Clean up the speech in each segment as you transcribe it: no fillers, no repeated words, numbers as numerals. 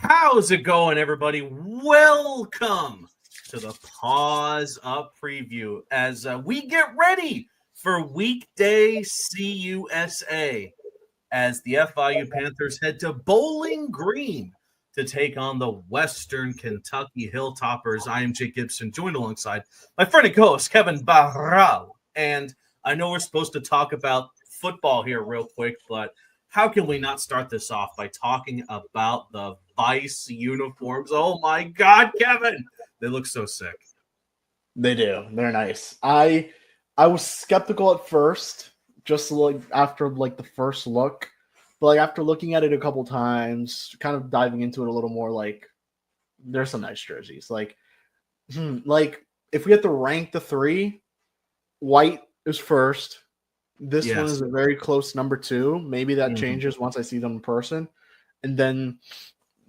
How's it going, everybody? Welcome to the Paws Up preview as we get ready for weekday CUSA as the FIU Panthers head to Bowling Green to take on the Western Kentucky Hilltoppers. I am Jake Gibson, joined alongside my friend and co-host Kevin Barral. And I know we're supposed to talk about football here real quick, but how can we not start this off by talking about the Vice uniforms? Oh my God, Kevin! They look so sick. They do. They're nice. I was skeptical at first, just like after like the first look, but like after looking at it a couple times, kind of diving into it a little more, like there's some nice jerseys. Like if we had to rank the three, white is first. This one is a very close number 2. Maybe that changes once I see them in person. And then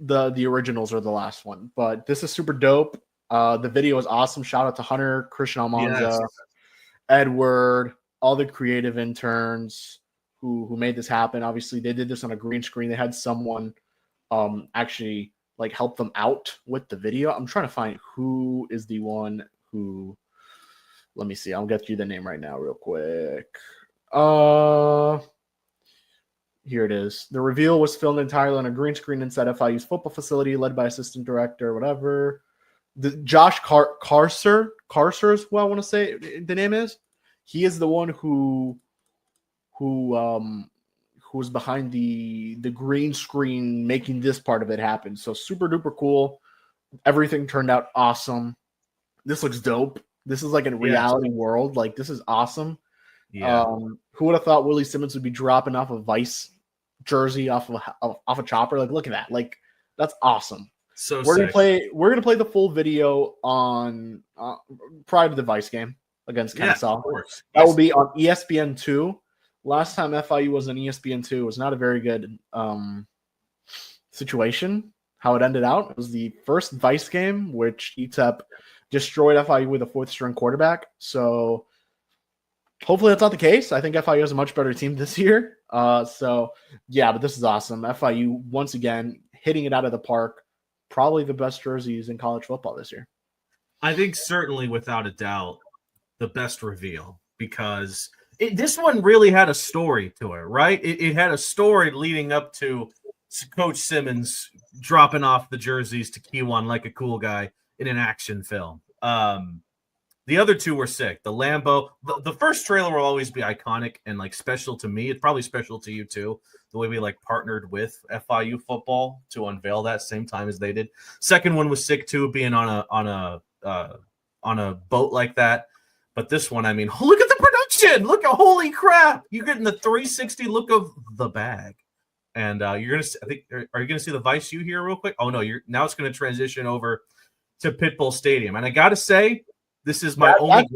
the originals are the last one. But this is super dope. The video is awesome. Shout out to Hunter, Christian Almanza, Edward, all the creative interns who made this happen. Obviously, they did this on a green screen. They had someone actually like help them out with the video. I'm trying to find who is the one who. Let me see. I'll get you the name right now real quick. Here it is. The reveal was filmed entirely on a green screen inside FIU's football facility, led by assistant director, whatever. Josh Carcer is who I want to say the name is. He is the one who was behind the green screen making this part of it happen. So super duper cool. Everything turned out awesome. This looks dope. This is like a reality world. Like this is awesome. Yeah. Who would have thought Willie Simmons would be dropping off a Vice jersey off a chopper? Like, look at that. Like, that's awesome. So we're gonna play the full video on prior to the Vice game against Kennesaw. That will be on ESPN2. Last time FIU was on ESPN2 was not a very good situation. How it ended out, it was the first Vice game, which UTEP destroyed FIU with a 4th-string quarterback. So hopefully that's not the case. I think FIU is a much better team this year. But this is awesome. FIU, once again, hitting it out of the park. Probably the best jerseys in college football this year. I think certainly, without a doubt, the best reveal because this one really had a story to it, right? It had a story leading up to Coach Simmons dropping off the jerseys to Kiwan like a cool guy in an action film. The other two were sick. The Lambo, the first trailer will always be iconic and like special to me. It's probably special to you too. The way we like partnered with FIU football to unveil that same time as they did. Second one was sick too, being on a boat like that. But this one, I mean, look at the production. Look at holy crap! You're getting the 360 look of the bag. And you're gonna. I think are you gonna see the Vice U here real quick? Oh no, now it's gonna transition over to Pitbull Stadium, and I gotta say. This is my only.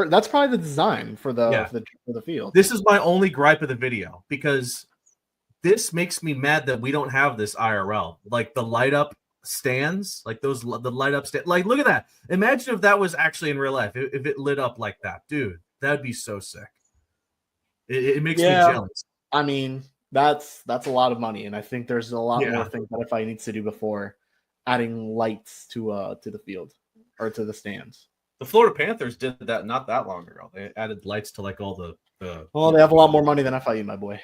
That's probably the design for the field. This is my only gripe of the video because this makes me mad that we don't have this IRL, like the light up stands, like the light up stand. Like, look at that! Imagine if that was actually in real life. If it lit up like that, dude, that'd be so sick. It makes me jealous. I mean, that's a lot of money, and I think there's a lot more things that FIU needs to do before adding lights to the field or to the stands. The Florida Panthers did that not that long ago. They added lights to like all the. Well, they have a lot more money than FIU, my boy.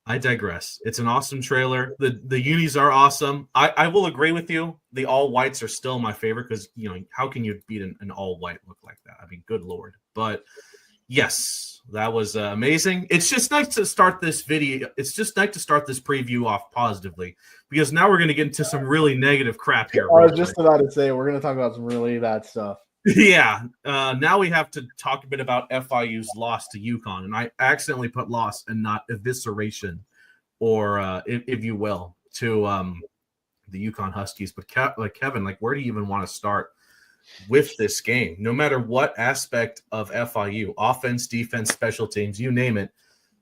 I digress. It's an awesome trailer. The unis are awesome. I will agree with you. The all whites are still my favorite because how can you beat an all white look like that? I mean, good lord. But yes, that was amazing. It's just nice to start this video. It's just nice to start this preview off positively because now we're going to get into some really negative crap here. I was just about to say, we're going to talk about some really bad stuff. Yeah. Now we have to talk a bit about FIU's loss to UConn. And I accidentally put loss and not evisceration or, if you will, to the UConn Huskies. But Kevin, where do you even want to start with this game? No matter what aspect of FIU, offense, defense, special teams, you name it,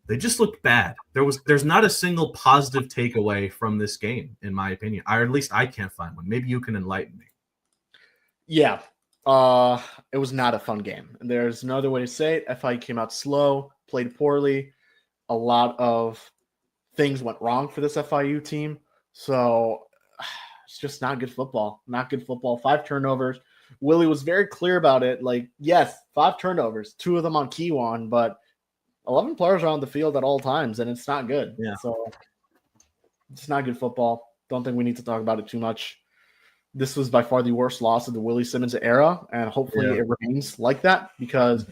they just looked bad. There's not a single positive takeaway from this game, in my opinion. Or at least I can't find one. Maybe you can enlighten me. Yeah. It was not a fun game. There's no other way to say it. FIU came out slow, played poorly. A lot of things went wrong for this FIU team. So it's just not good football. Not good football. 5 turnovers. Willie was very clear about it. Like, yes, 5 turnovers, 2 of them on Kiwan, but 11 players are on the field at all times, and it's not good. Yeah. So it's not good football. Don't think we need to talk about it too much. This was by far the worst loss of the Willie Simmons era, and hopefully it remains like that because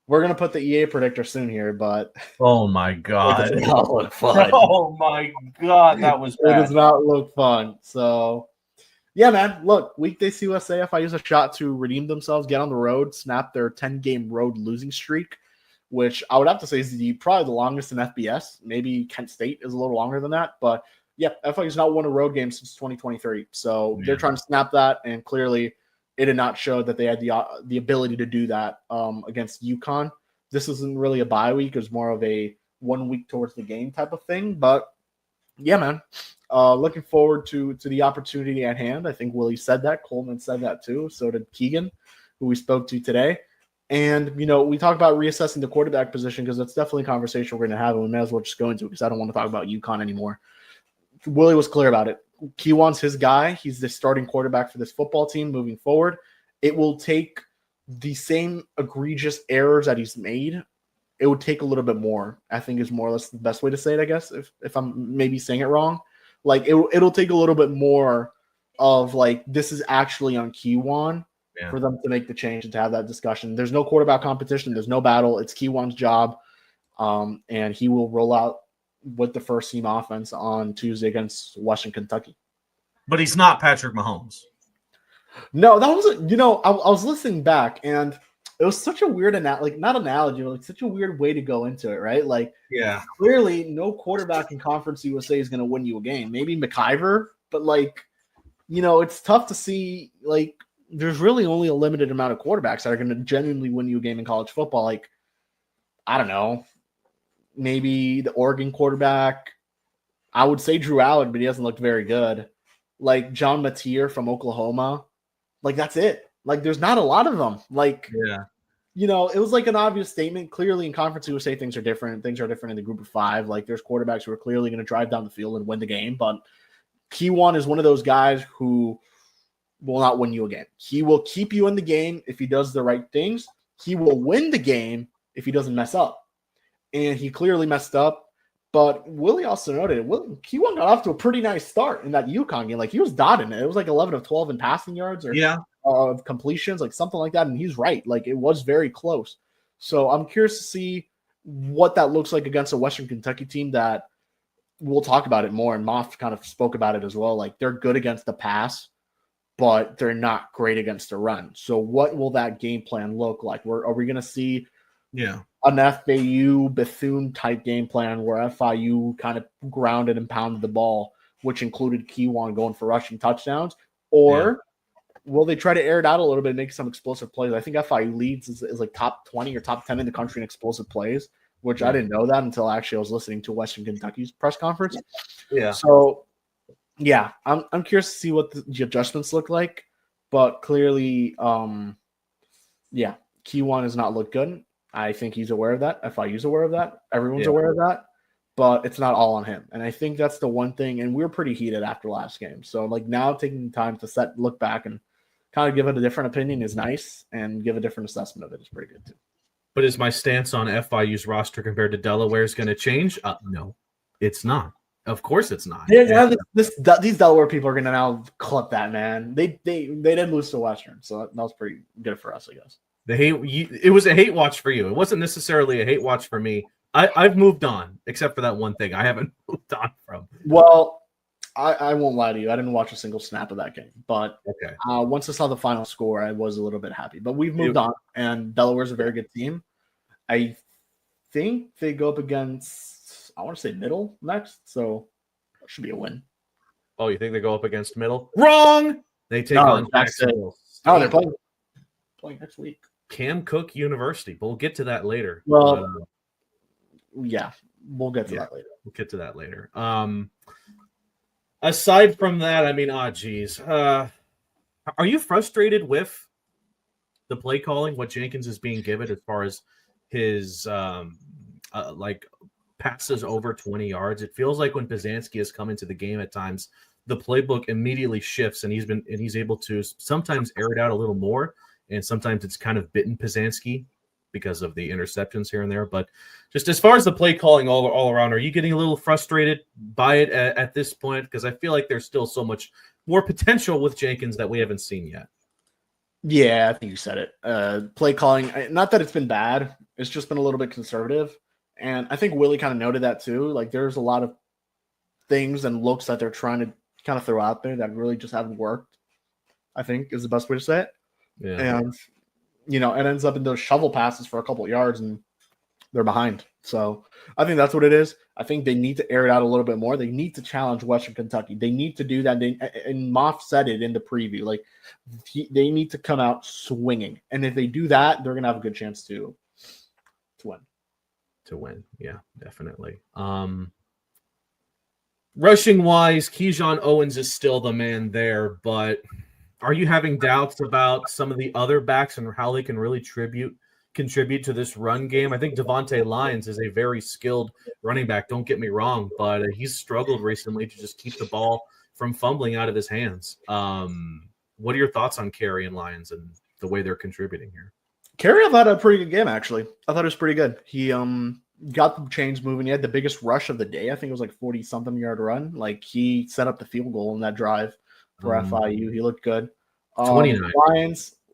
we're going to put the EA predictor soon here, but oh my God. it does not look fun. Oh my God, that was bad. It does not look fun. So, yeah, man, look, Weekdays USA, if I use a shot to redeem themselves, get on the road, snap their 10-game road losing streak, which I would have to say is probably the longest in FBS. Maybe Kent State is a little longer than that, but yeah, FIU's not won a road game since 2023. So they're trying to snap that, and clearly it did not show that they had the ability to do that against UConn. This isn't really a bye week. It's more of a 1 week towards the game type of thing. But yeah, man, looking forward to the opportunity at hand. I think Willie said that. Coleman said that too. So did Keegan, who we spoke to today. And, we talk about reassessing the quarterback position because that's definitely a conversation we're going to have, and we may as well just go into it because I don't want to talk about UConn anymore. Willie was clear about it. Keewan's his guy. He's the starting quarterback for this football team moving forward. It will take the same egregious errors that he's made. It would take a little bit more, I think is more or less the best way to say it, I guess, if I'm maybe saying it wrong. Like, it'll take a little bit more of, like, this is actually on Keewan for them to make the change and to have that discussion. There's no quarterback competition. There's no battle. It's Keewan's job, and he will roll out with the first team offense on Tuesday against Western Kentucky. But he's not Patrick Mahomes. No, that was I was listening back, and it was such a weird not analogy, but like such a weird way to go into it, right? Like, clearly no quarterback in Conference USA is going to win you a game. Maybe McIver, but like, it's tough to see. Like, there's really only a limited amount of quarterbacks that are going to genuinely win you a game in college football. Like, I don't know. Maybe the Oregon quarterback, I would say Drew Allen, but he hasn't looked very good. Like John Mateer from Oklahoma. Like, that's it. Like, there's not a lot of them. Like, it was like an obvious statement. Clearly in Conference USA, things are different. Things are different in the group of 5. Like, there's quarterbacks who are clearly going to drive down the field and win the game. But Keewan is one of those guys who will not win you a game. He will keep you in the game if he does the right things. He will win the game if he doesn't mess up. And he clearly messed up. But Willie also noted, Keewan got off to a pretty nice start in that UConn game. Like, he was dotting it. It was like 11 of 12 in passing yards or completions, like something like that. And he's right. Like, it was very close. So I'm curious to see what that looks like against a Western Kentucky team that we'll talk about it more. And Moff kind of spoke about it as well. Like, they're good against the pass, but they're not great against the run. So what will that game plan look like? Are we going to see an FAU Bethune type game plan where FIU kind of grounded and pounded the ball, which included Keewan going for rushing touchdowns? Or will they try to air it out a little bit and make some explosive plays? I think FIU leads is like top 20 or top 10 in the country in explosive plays, which I didn't know that until actually I was listening to Western Kentucky's press conference. So, I'm curious to see what the adjustments look like. But clearly, Keewan has not looked good. I think he's aware of that. FIU's aware of that. Everyone's aware of that. But it's not all on him. And I think that's the one thing. And we were pretty heated after last game. So, like, now taking time to look back and kind of give it a different opinion is nice. And give a different assessment of it is pretty good, too. But is my stance on FIU's roster compared to Delaware's going to change? No, it's not. Of course it's not. These Delaware people are going to now clip that, man. They did lose to Western. So that was pretty good for us, I guess. It was a hate watch for you. It wasn't necessarily a hate watch for me. I've moved on, except for that one thing I haven't moved on from. Well, I won't lie to you. I didn't watch a single snap of that game. But once I saw the final score, I was a little bit happy. But we've moved on, and Delaware's a very good team. I think they go up against, I want to say Middle next, so that should be a win. Oh, you think they go up against Middle? Wrong! They take on Jacksonville. Oh, they're playing next week. Cam Cook University. But we'll get to that later. Well, we'll get to that later. We'll get to that later. Aside from that, I mean, geez. Are you frustrated with the play calling, what Jenkins is being given as far as his passes over 20 yards? It feels like when Pizanski has come into the game at times, the playbook immediately shifts, and he's able to sometimes air it out a little more, and sometimes it's kind of bitten Pizanski because of the interceptions here and there. But just as far as the play calling all around, are you getting a little frustrated by it at this point? Because I feel like there's still so much more potential with Jenkins that we haven't seen yet. Yeah, I think you said it. Play calling, not that it's been bad. It's just been a little bit conservative. And I think Willie kind of noted that too. Like there's a lot of things and looks that they're trying to kind of throw out there that really just haven't worked, I think is the best way to say it. Yeah. And, it ends up in those shovel passes for a couple of yards and they're behind. So I think that's what it is. I think they need to air it out a little bit more. They need to challenge Western Kentucky. They need to do that. And Moff said it in the preview. Like they need to come out swinging. And if they do that, they're going to have a good chance to win. To win. Yeah, definitely. Rushing wise, Keyshawn Owens is still the man there, but are you having doubts about some of the other backs and how they can really contribute to this run game? I think Devontae Lyons is a very skilled running back. Don't get me wrong, but he's struggled recently to just keep the ball from fumbling out of his hands. What are your thoughts on Carey and Lyons and the way they're contributing here? Carey, I thought had a pretty good game, actually. I thought it was pretty good. He got the chains moving. He had the biggest rush of the day. I think it was like 40-something yard run. Like he set up the field goal in that drive for FIU. He looked good. 29.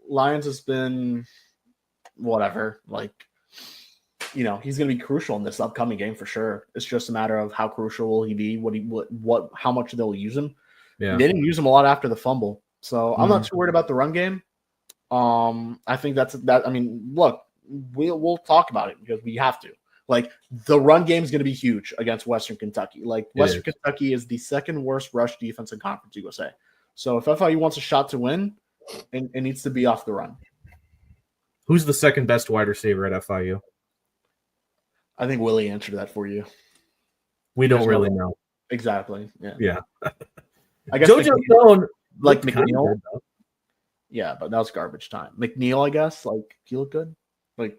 Lyons has been whatever. Like, he's going to be crucial in this upcoming game for sure. It's just a matter of how crucial will he be, how much they'll use him. Yeah. They didn't use him a lot after the fumble. So I'm not too worried about the run game. I think look, we'll talk about it because we have to. Like the run game is going to be huge against Western Kentucky. Like Western Kentucky is the second worst rush defense in Conference USA. So if FIU wants a shot to win, it needs to be off the run. Who's the second best wide receiver at FIU? I think Willie answered that for you. We don't really know. Exactly. Yeah. I guess JoJo Stone, like McNeil. Yeah, but that was garbage time. McNeil, I guess, like he looked good. But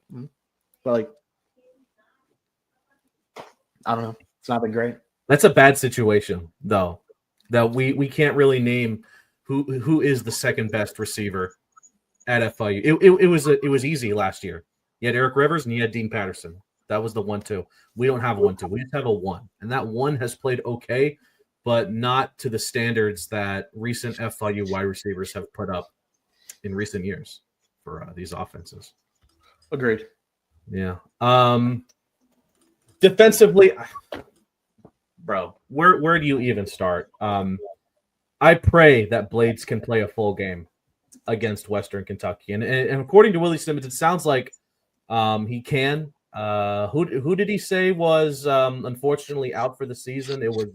I don't know. It's not been great. That's a bad situation, though. That we can't really name who is the second best receiver at FIU. It was easy last year. You had Eric Rivers and you had Dean Patterson. That was the 1-2. We don't have a 1-2. We just have a 1. And that 1 has played okay, but not to the standards that recent FIU wide receivers have put up in recent years for these offenses. Agreed. Yeah. Defensively, bro, where do you even start? I pray that Blades can play a full game against Western Kentucky, and according to Willie Simmons, it sounds like he can. Who did he say was unfortunately out for the season? It was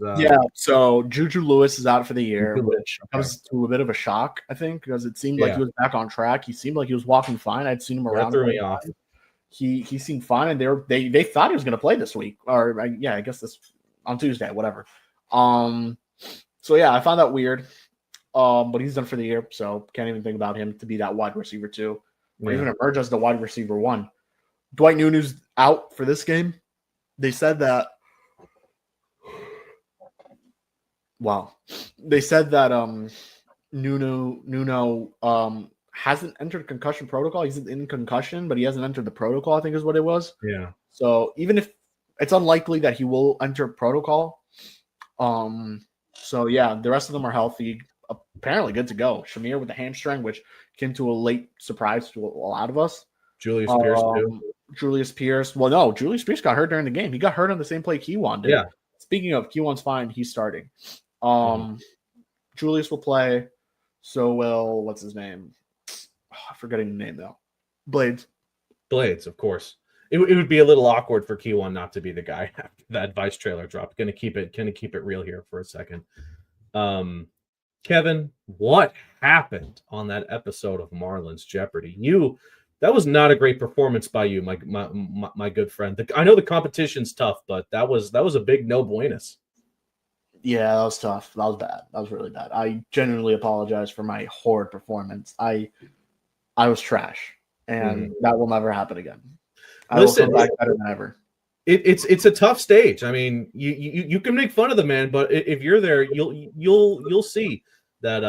So Juju Lewis is out for the year, which comes to a bit of a shock, I think, because it seemed like he was back on track. He seemed like he was walking fine. I'd seen him around. That threw me off. He seemed fine, and they thought he was going to play this week, or I guess this on Tuesday, whatever. So yeah, I found that weird. But he's done for the year, so can't even think about him to be that wide receiver 2, or even emerge as the wide receiver 1. Dwight Nunu's out for this game. They said that. Wow, they said that Nuno hasn't entered concussion protocol. He's in concussion, but he hasn't entered the protocol, I think is what it was. Yeah. So even if it's unlikely that he will enter protocol. So yeah, the rest of them are healthy. Apparently good to go. Shamir with the hamstring, which came to a late surprise to a lot of us. Julius Pierce too. Julius Pierce. Well, no, Julius Pierce got hurt during the game. He got hurt on the same play Kewan did. Yeah. Speaking of, Kewan's fine. He's starting. Julius will play. So will, what's his name? I'm forgetting the name though. Blades, of course. It would be a little awkward for Kewan not to be the guy after that Vice trailer drop. Gonna keep it real here for a second. Kevin, what happened on that episode of Marlins Jeopardy? That was not a great performance by you, my good friend. I know the competition's tough, but that was a big no buenas. Yeah, that was tough. That was bad. That was really bad. I genuinely apologize for my horrid performance. I was trash, and that will never happen again. I will come back better than ever. It's a tough stage. I mean, you can make fun of the man, but if you're there, you'll see that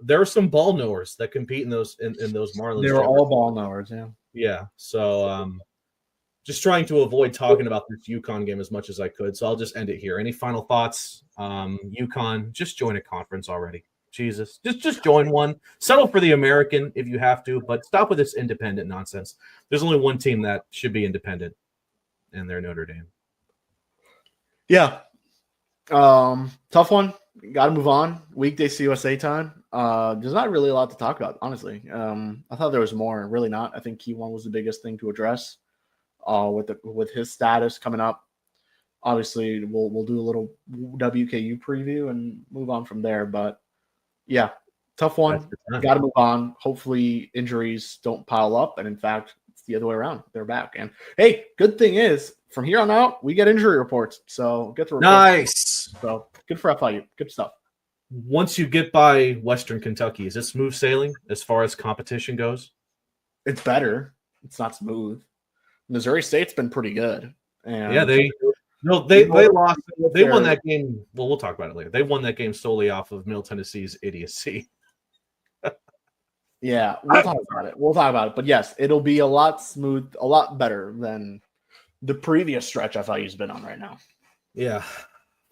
there are some ball knowers that compete in those Marlins. They were all ball knowers, yeah. Yeah. So just trying to avoid talking about this UConn game as much as I could. So I'll just end it here. Any final thoughts? UConn, just join a conference already. Jesus, just join one. Settle for the American if you have to, but stop with this independent nonsense. There's only one team that should be independent, and they're Notre Dame. Yeah. Tough one. Got to move on. Weekday CUSA time. There's not really a lot to talk about, honestly. I thought there was more. Really not. I think Key1 was the biggest thing to address. With his status coming up. Obviously, we'll do a little WKU preview and move on from there. But yeah, tough one. Got to move on. Hopefully, injuries don't pile up, and in fact, it's the other way around. They're back. And hey, good thing is, from here on out, we get injury reports. So get the report. Nice. So good for FIU. Good stuff. Once you get by Western Kentucky, is it smooth sailing as far as competition goes? It's better. It's not smooth. Missouri State's been pretty good. And yeah, they lost. They won that game. Well, we'll talk about it later. They won that game solely off of Middle Tennessee's idiocy. Yeah, we'll talk about it. But yes, it'll be a lot smooth, a lot better than the previous stretch FIU's been on right now. Yeah.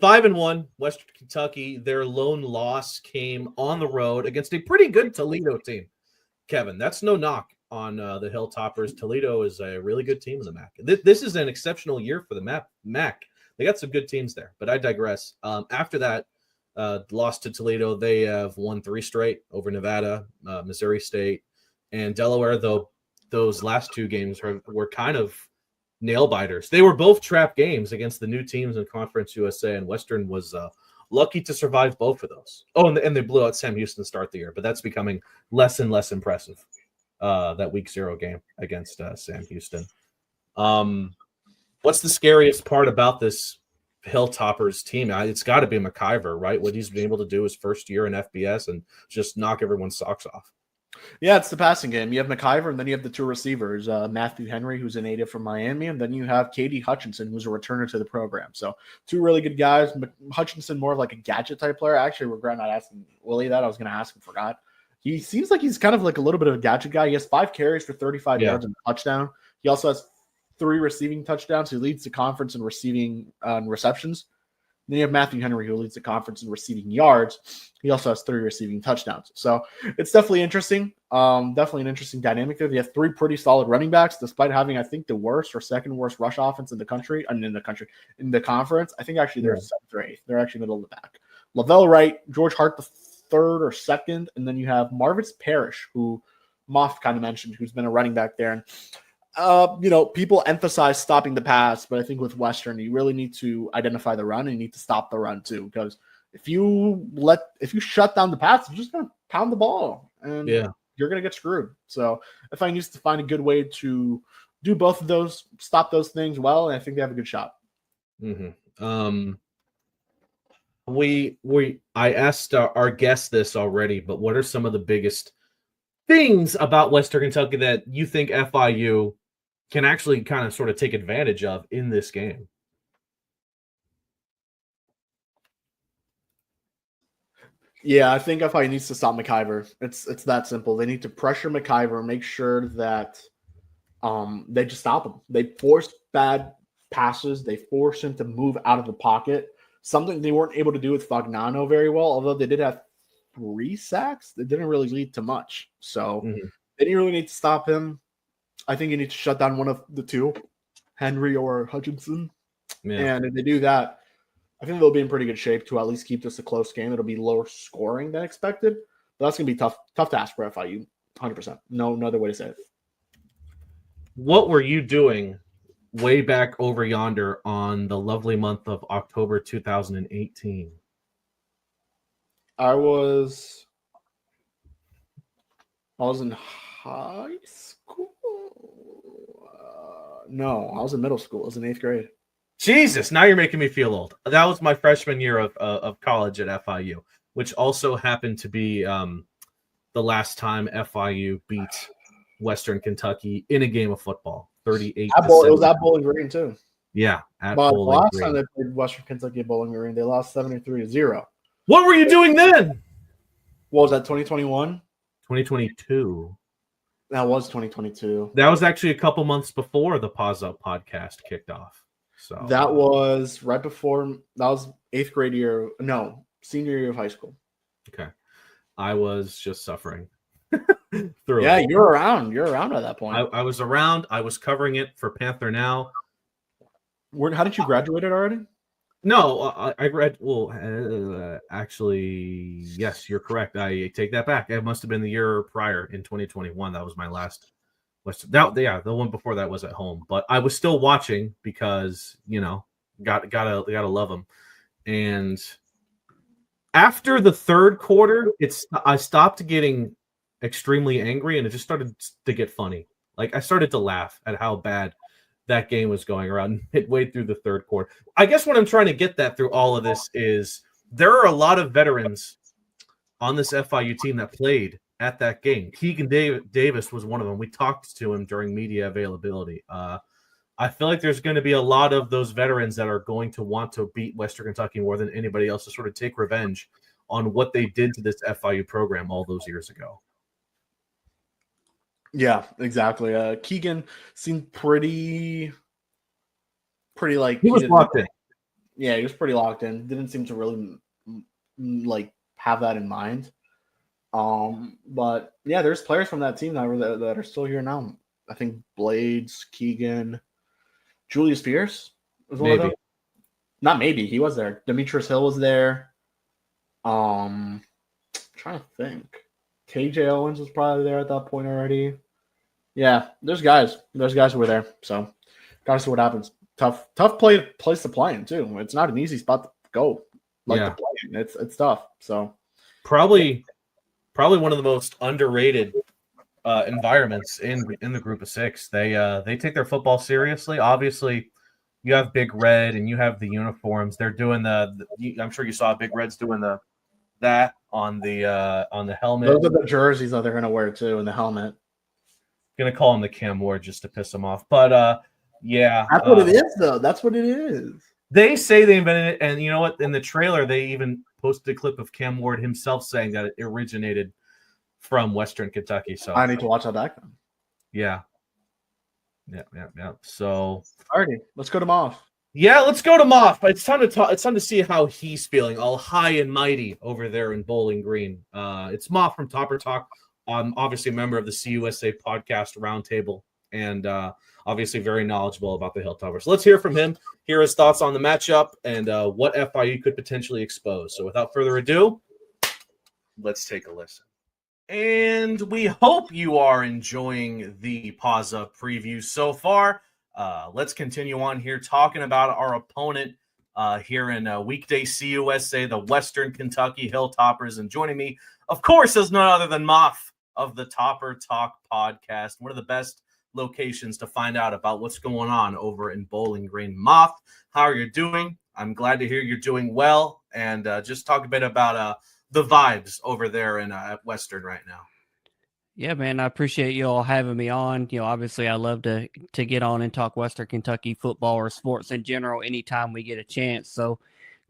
5-1, Western Kentucky. Their lone loss came on the road against a pretty good Toledo team. Kevin, that's no knock on the Hilltoppers. Toledo is a really good team in the MAC. This is an exceptional year for the MAC. They got some good teams there, but I digress. After that loss to Toledo, they have won 3 straight over Nevada, Missouri State, and Delaware, though those last 2 games were kind of nail biters. They were both trap games against the new teams in Conference USA, and Western was lucky to survive both of those. Oh, and they blew out Sam Houston to start the year, but that's becoming less and less impressive. That week 0 game against Sam Houston. What's the scariest part about this Hilltoppers team? It's got to be McIver, right? What he's been able to do his first year in FBS and just knock everyone's socks off. Yeah, it's the passing game. You have McIver, and then you have the 2 receivers, Matthew Henry, who's a native from Miami, and then you have Katie Hutchinson, who's a returner to the program. So 2 really good guys. Hutchinson, more of like a gadget-type player. I actually regret not asking Willie that. I was going to ask him, forgot. He seems like he's kind of like a little bit of a gadget guy. He has 5 carries for 35 yards and a touchdown. He also has 3 receiving touchdowns. He leads the conference in receiving receptions. Then you have Matthew Henry, who leads the conference in receiving yards. He also has 3 receiving touchdowns. So it's definitely interesting. Definitely an interesting dynamic there. They have 3 pretty solid running backs, despite having, I think, the worst or second worst rush offense in the country. I mean, in the conference. I think actually they're 7th or 8th. They're actually middle of the pack. Lavelle Wright, George Hart, the 3rd or 2nd, and then you have Marvis Parrish, who Moff kind of mentioned, who's been a running back there. And people emphasize stopping the pass, but I think with Western, you really need to identify the run and you need to stop the run too. Because if you shut down the pass, you're just gonna pound the ball and you're gonna get screwed. So FIU needs to find a good way to do both of those, stop those things well, and I think they have a good shot. Mm-hmm. I asked our guests this already, but what are some of the biggest things about Western Kentucky that you think FIU can actually kind of sort of take advantage of in this game? Yeah, I think FIU needs to stop McIver. It's that simple. They need to pressure McIver, make sure that they just stop him. They force bad passes. They force him to move out of the pocket. Something they weren't able to do with Fagnano very well, although they did have 3 sacks. It didn't really lead to much. So they didn't really need to stop him. I think you need to shut down one of the 2, Henry or Hutchinson. Yeah. And if they do that, I think they'll be in pretty good shape to at least keep this a close game. It'll be lower scoring than expected. But that's going to be tough task for FIU, 100%. No other way to say it. What were you doing way back over yonder on the lovely month of October 2018? I was in high school. No, I was in middle school. I was in 8th grade. Jesus, now you're making me feel old. That was my freshman year of college at FIU, which also happened to be the last time FIU beat Western Kentucky in a game of football, 38. It was at Bowling Green too. Yeah, at But the Bowling last Green. time they played Western Kentucky at Bowling Green, they lost 73-0. What were you doing then? What was that, 2021? 2022. That was 2022. That was actually a couple months before the Pause Up podcast kicked off. So That was right before, that was 8th grade year. No, senior year of high school. okay. I was just suffering through Yeah, it. you're around. You're around at that point. I was around. I was covering it for Panther Now. How did you graduate it already? No, I read. Well, actually, yes, you're correct. I take that back. It must have been the year prior in 2021. That was my last. Yeah, the one before that was at home, but I was still watching because gotta love them. And after the third quarter, I stopped getting extremely angry, and it just started to get funny. Like I started to laugh at how bad that game was going around midway through the third quarter. I guess what I'm trying to get that through all of this is there are a lot of veterans on this FIU team that played at that game. Keegan Davis was one of them. We talked to him during media availability. I feel like there's going to be a lot of those veterans that are going to want to beat Western Kentucky more than anybody else to sort of take revenge on what they did to this FIU program all those years ago. Yeah, exactly. Keegan seemed pretty like He was locked in. Yeah, he was pretty locked in. Didn't seem to really like have that in mind. But yeah, there's players from that team that are still here now. I think Blades, Keegan, Julius Pierce was one of them. Not maybe, he was there. Demetrius Hill was there. Trying to think. KJ Owens was probably there at that point already. Yeah, there's guys. There's guys who were there. So gotta see what happens. Tough place to play in too. It's not an easy spot to go. To play in. It's tough. So probably one of the most underrated environments in the group of six. They take their football seriously. Obviously, you have Big Red and you have the uniforms. They're doing I'm sure you saw Big Red's doing that on the helmet. Those are the jerseys that they're gonna wear too, and the helmet. Gonna call him the Cam Ward just to piss him off, but yeah, that's what it is though. That's what it is. They say they invented it, and you know what? In the trailer, they even posted a clip of Cam Ward himself saying that it originated from Western Kentucky. So I need to watch that back then. Yeah. So, alrighty, let's go to Moff. Yeah, let's go to Moff. It's time to talk. It's time to see how he's feeling, all high and mighty over there in Bowling Green. It's Moff from Topper Talk. I'm obviously a member of the CUSA podcast roundtable, and obviously very knowledgeable about the Hilltoppers. So let's hear from him. Hear his thoughts on the matchup and what FIU could potentially expose. So without further ado, let's take a listen. And we hope you are enjoying the Paws Up preview so far. Let's continue on here talking about our opponent here in weekday CUSA, the Western Kentucky Hilltoppers. And joining me, of course, is none other than Moff of the Topper Talk podcast, one of the best locations to find out about what's going on over in Bowling Green. Moff, how are you doing? I'm glad to hear you're doing well, and just talk a bit about the vibes over there in at Western right now. Yeah, man, I appreciate you all having me on. Obviously I love to get on and talk Western Kentucky football or sports in general anytime we get a chance. So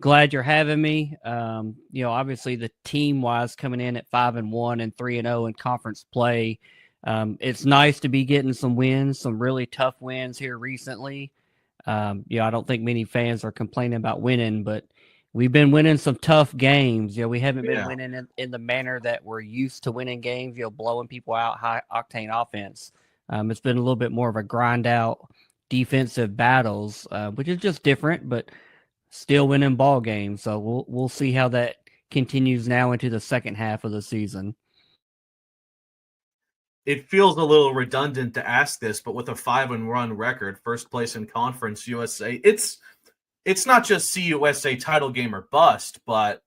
glad you're having me. Obviously the team-wise coming in at 5-1 and 3-0 in conference play. It's nice to be getting some wins, some really tough wins here recently. I don't think many fans are complaining about winning, but we've been winning some tough games. We haven't been winning in the manner that we're used to winning games, blowing people out, high octane offense. It's been a little bit more of a grind out defensive battles, which is just different, but still winning ball games. So we'll see how that continues now into the second half of the season. It feels a little redundant to ask this, but with a 5-1 record, first place in Conference USA, it's not just CUSA title game or bust, but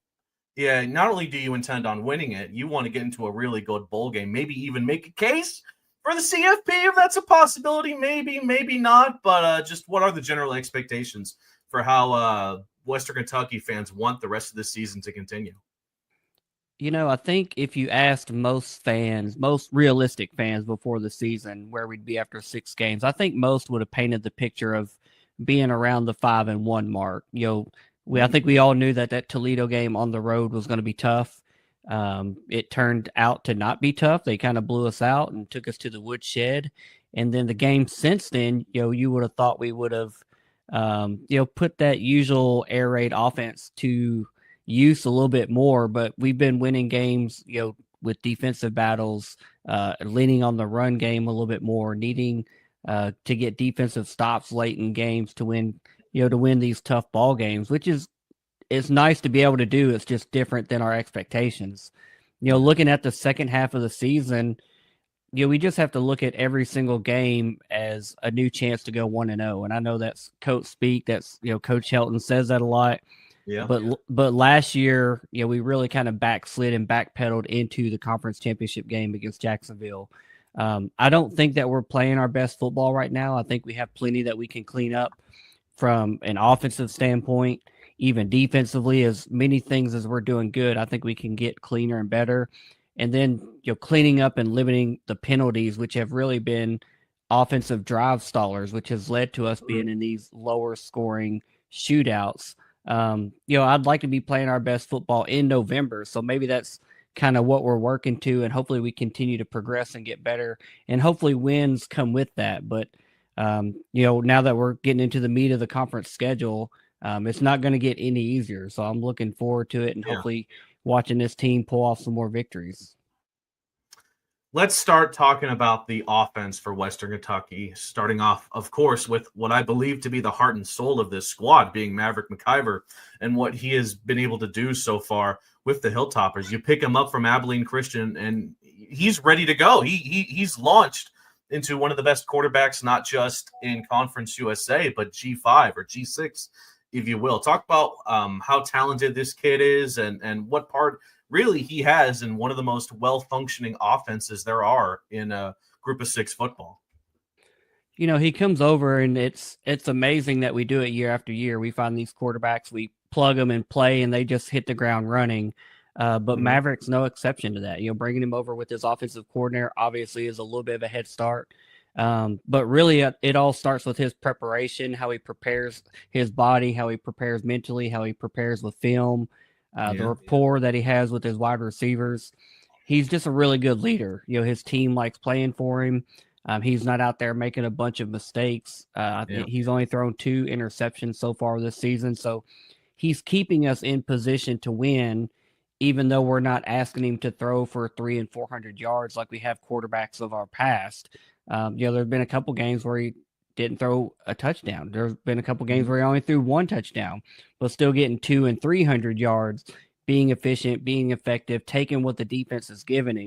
yeah, not only do you intend on winning it, you want to get into a really good bowl game, maybe even make a case for the CFP if that's a possibility, maybe not, but just what are the general expectations for how Western Kentucky fans want the rest of the season to continue? I think if you asked most realistic fans before the season where we'd be after 6 games, I think most would have painted the picture of being around the 5-1 mark. I think we all knew that Toledo game on the road was going to be tough. It turned out to not be tough. They kind of blew us out and took us to the woodshed. And then the game since then, you would have thought we would have, put that usual air raid offense to use a little bit more. But we've been winning games, with defensive battles, leaning on the run game a little bit more, needing to get defensive stops late in games to win these tough ball games, which is it's nice to be able to do. It's just different than our expectations. Looking at the second half of the season, we just have to look at every single game as a new chance to go 1-0. And I know that's coach speak. That's, Coach Helton says that a lot. Yeah. But last year, we really kind of backslid and backpedaled into the conference championship game against Jacksonville. I don't think that we're playing our best football right now. I think we have plenty that we can clean up from an offensive standpoint, even defensively. As many things as we're doing good, I think we can get cleaner and better. And then, cleaning up and limiting the penalties, which have really been offensive drive stallers, which has led to us being in these lower scoring shootouts. I'd like to be playing our best football in November. So maybe that's kind of what we're working to, and hopefully we continue to progress and get better, and hopefully wins come with that. But, now that we're getting into the meat of the conference schedule, it's not going to get any easier. So I'm looking forward to it, and hopefully watching this team pull off some more victories. Let's start talking about the offense for Western Kentucky, starting off, of course, with what I believe to be the heart and soul of this squad, being Maverick McIver, and what he has been able to do so far with the Hilltoppers. You pick him up from Abilene Christian, and he's ready to go. He's launched into one of the best quarterbacks, not just in Conference USA, but G5 or G6, if you will. Talk about how talented this kid is and what part really he has in one of the most well-functioning offenses there are in a group of six football. He comes over, and it's amazing that we do it year after year. We find these quarterbacks, we plug them and play, and they just hit the ground running. But Maverick's no exception to that. Bringing him over with his offensive coordinator obviously is a little bit of a head start. But really, it all starts with his preparation, how he prepares his body, how he prepares mentally, how he prepares with film, the rapport that he has with his wide receivers. He's just a really good leader. His team likes playing for him. He's not out there making a bunch of mistakes. He's only thrown 2 interceptions so far this season. So he's keeping us in position to win, even though we're not asking him to throw for 300 and 400 yards like we have quarterbacks of our past. There have been a couple games where he didn't throw a touchdown. There's been a couple games where he only threw 1 touchdown, but still getting 200 and 300 yards, being efficient, being effective, taking what the defense is giving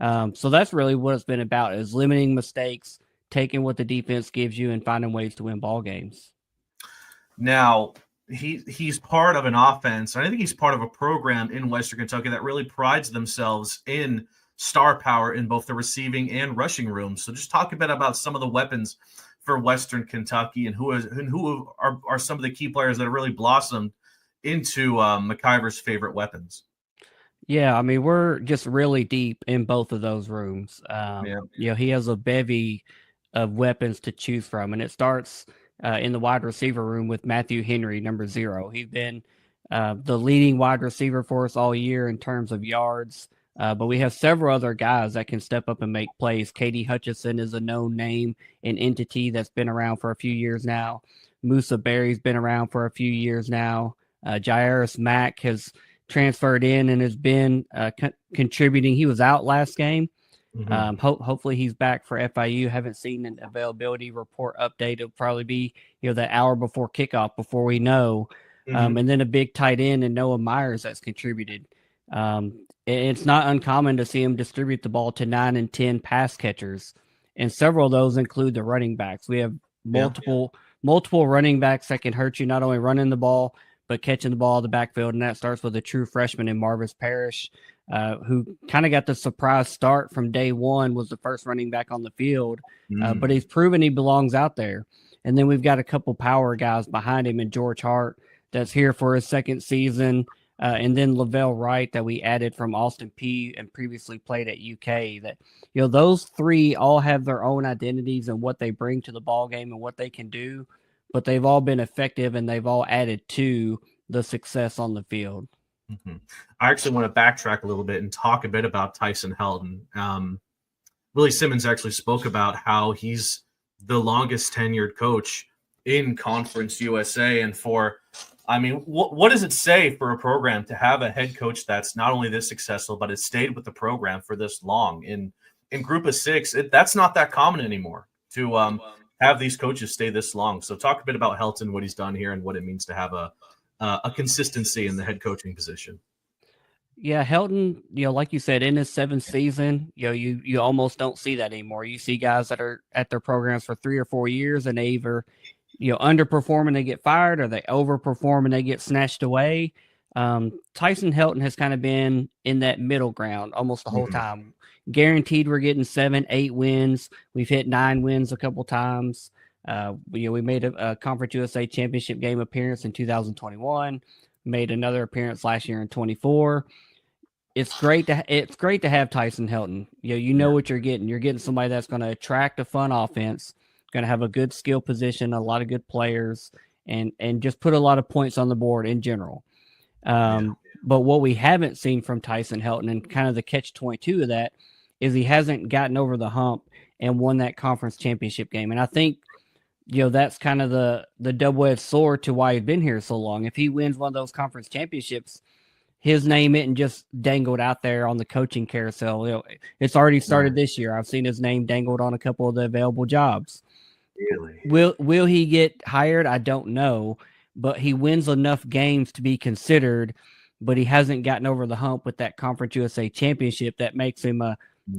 him. So that's really what it's been about, is limiting mistakes, taking what the defense gives you, and finding ways to win ball games. Now, he's part of an offense, and I think he's part of a program in Western Kentucky that really prides themselves in star power in both the receiving and rushing rooms. So just talk a bit about some of the weapons for Western Kentucky and who are some of the key players that have really blossomed into McIver's favorite weapons. Yeah, I mean, we're just really deep in both of those rooms. He has a bevy of weapons to choose from, and it starts in the wide receiver room with Matthew Henry, number 0. He's been the leading wide receiver for us all year in terms of yards, but we have several other guys that can step up and make plays. Katie Hutchison is a known name, an entity that's been around for a few years now. Musa Berry's been around for a few years now. Jairus Mack has transferred in and has been contributing. He was out last game. Hopefully he's back for FIU. Haven't seen an availability report update. It'll probably be that hour before kickoff before we know. And then a big tight end and Noah Myers that's contributed. It's not uncommon to see him distribute the ball to 9 and 10 pass catchers, and several of those include the running backs. We have multiple running backs that can hurt you, not only running the ball but catching the ball in the backfield, and that starts with a true freshman in Marvis Parrish, who kind of got the surprise start from day one, was the first running back on the field, but he's proven he belongs out there. And then we've got a couple power guys behind him in George Hart that's here for his second season, and then Lavelle Wright that we added from Austin Peay and previously played at UK. That those 3 all have their own identities and what they bring to the ball game and what they can do. but they've all been effective and they've all added to the success on the field. Mm-hmm. I actually want to backtrack a little bit and talk a bit about Tyson Helton. Willie Simmons actually spoke about how he's the longest tenured coach in Conference USA. And what does it say for a program to have a head coach that's not only this successful, but has stayed with the program for this long? In Group of Six, that's not that common anymore to have these coaches stay this long. So talk a bit about Helton, what he's done here, and what it means to have a consistency in the head coaching position. Yeah, Helton, like you said, in his 7th season, you almost don't see that anymore. You see guys that are at their programs for 3 or 4 years, and they either, underperform and they get fired, or they overperform and they get snatched away. Tyson Helton has kind of been in that middle ground almost the whole time. Guaranteed we're getting 7, 8 wins. We've hit 9 wins a couple times. We made a Conference USA championship game appearance in 2021. Made another appearance last year in 24. It's great to have Tyson Helton. You know what you're getting. You're getting somebody that's going to attract a fun offense, going to have a good skill position, a lot of good players, and just put a lot of points on the board in general. But what we haven't seen from Tyson Helton, and kind of the catch-22 of that, is he hasn't gotten over the hump and won that conference championship game. And I think that's kind of the double-edged sword to why he's been here so long. If he wins one of those conference championships, his name isn't just dangled out there on the coaching carousel. It's already started this year. I've seen his name dangled on a couple of the available jobs. Really? Will he get hired? I don't know, but he wins enough games to be considered, but he hasn't gotten over the hump with that Conference USA championship that makes him